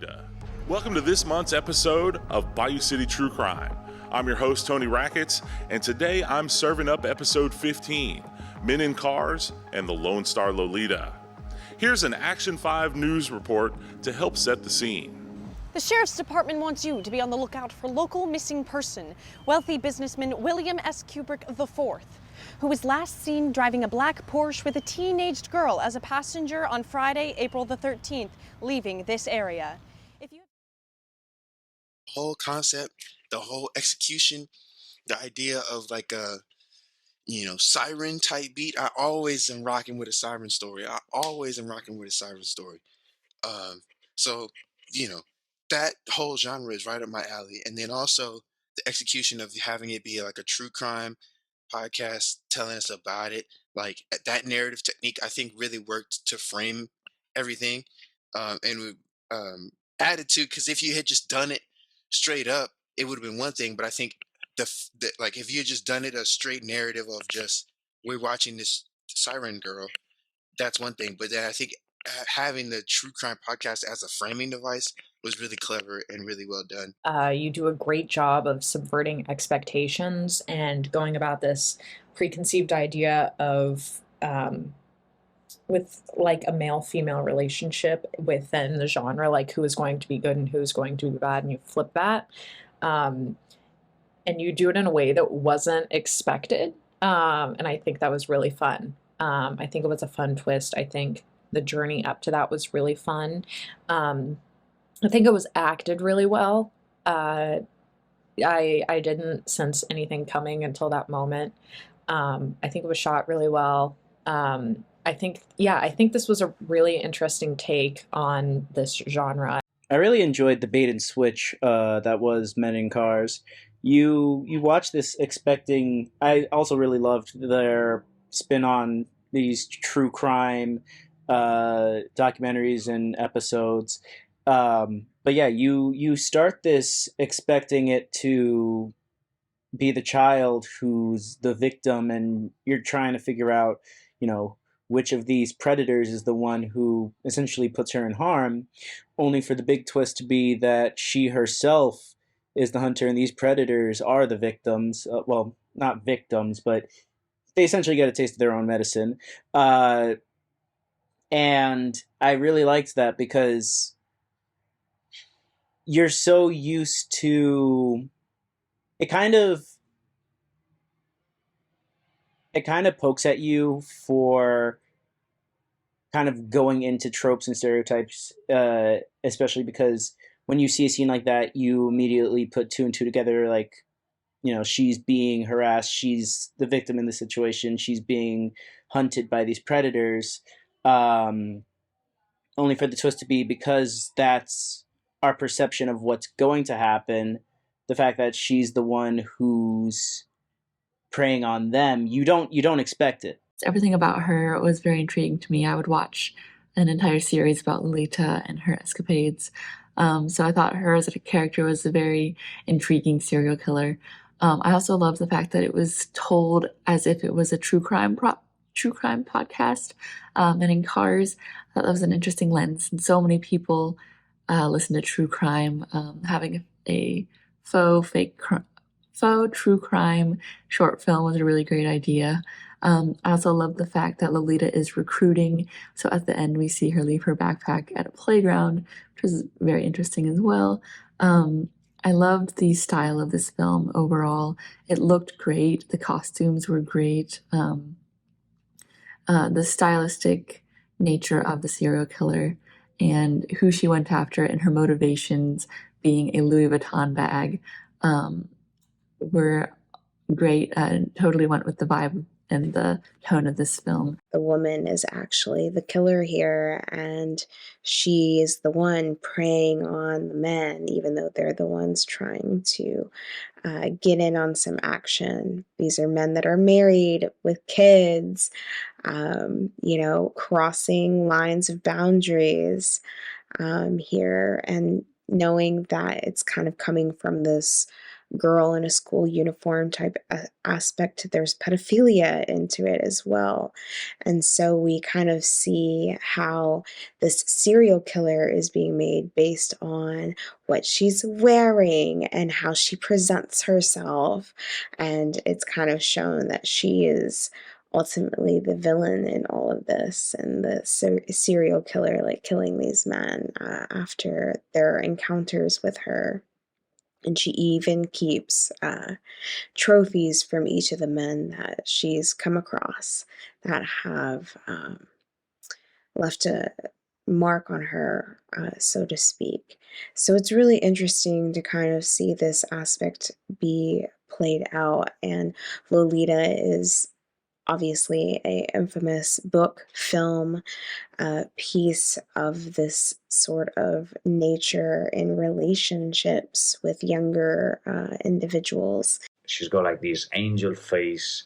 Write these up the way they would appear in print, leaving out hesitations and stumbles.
Lolita. Welcome to this month's episode of Bayou City True Crime. I'm your host, Tony Rackets, and today I'm serving up episode 15, Men in Cars and the Lone Star Lolita. Here's an Action 5 news report to help set the scene. The Sheriff's Department wants you to be on the lookout for local missing person, wealthy businessman William S. Kubrick IV, who was last seen driving a black Porsche with a teenaged girl as a passenger on Friday, April the 13th, leaving this area. The whole concept, the whole execution, the idea of like a, siren type beat. I always am rocking with a siren story. Um, so, you know, that whole genre is right up my alley. And then also the execution of having it be like a true crime podcast telling us about it, like that narrative technique, I think really worked to frame everything. And we added to, because if you had just done it straight up, it would have been one thing. But I think like if you had just done it a straight narrative of just we're watching this siren girl, that's one thing. But then I think having the true crime podcast as a framing device was really clever and really well done. You do a great job of subverting expectations and going about this preconceived idea of with like a male-female relationship within the genre, like who is going to be good and who is going to be bad, and you flip that. And you do it in a way that wasn't expected. And I think that was really fun. I think it was a fun twist. I think the journey up to that was really fun. I think it was acted really well. I didn't sense anything coming until that moment. I think it was shot really well. I think this was a really interesting take on this genre. I really enjoyed the bait and switch that was Men in Cars. You watch this expecting. I also really loved their spin on these true crime documentaries and episodes. But yeah, you start this expecting it to be the child who's the victim, and you're trying to figure out, which of these predators is the one who essentially puts her in harm, only for the big twist to be that she herself is the hunter and these predators are the victims. Well, not victims, but they essentially get a taste of their own medicine. And I really liked that because you're so used to it. Kind of pokes at you for kind of going into tropes and stereotypes, especially because when you see a scene like that, you immediately put two and two together, like, she's being harassed, she's the victim in the situation, she's being hunted by these predators, only for the twist to be, because that's our perception of what's going to happen, the fact that she's the one who's preying on them, you don't expect it. Everything about her was very intriguing to me. I would watch an entire series about Lolita and her escapades. So I thought her as a character was a very intriguing serial killer. I also love the fact that it was told as if it was a true crime podcast. And in Cars, that was an interesting lens. And so many people listen to true crime. Having a faux true crime short film was a really great idea. I also love the fact that Lolita is recruiting. So at the end, we see her leave her backpack at a playground, which is very interesting as well. I loved the style of this film overall. It looked great. The costumes were great. The stylistic nature of the serial killer and who she went after and her motivations being a Louis Vuitton bag were great. Totally went with the vibe and the tone of this film. The woman is actually the killer here, and she is the one preying on the men, even though they're the ones trying to get in on some action. These are men that are married with kids, crossing lines of boundaries here, and knowing that it's kind of coming from this girl in a school uniform type aspect. There's pedophilia into it as well. And so we kind of see how this serial killer is being made based on what she's wearing and how she presents herself. And it's kind of shown that she is ultimately the villain in all of this, and the serial killer, like killing these men after their encounters with her. And she even keeps trophies from each of the men that she's come across that have left a mark on her, so to speak. So it's really interesting to kind of see this aspect be played out. And Lolita is obviously a infamous book, film, piece of this sort of nature in relationships with younger individuals. She's got like this angel face,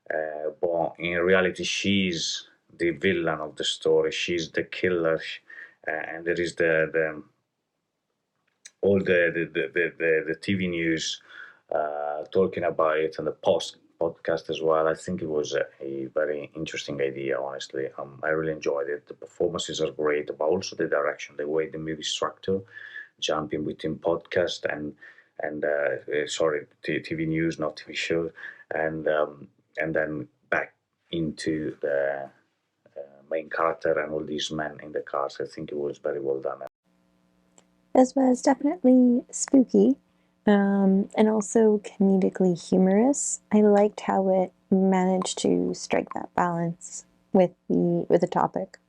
but in reality, she's the villain of the story. She's the killer, and there is the all the TV news talking about it, and the podcast as well. I think it was a very interesting idea, honestly. I really enjoyed it. The performances are great, but also the direction, the way the movie structure, jumping between podcast and sorry, TV news, not TV show, and then back into the main character and all these men in the cars. I think it was very well done. This was definitely spooky, and also comedically humorous. I liked how it managed to strike that balance with the topic.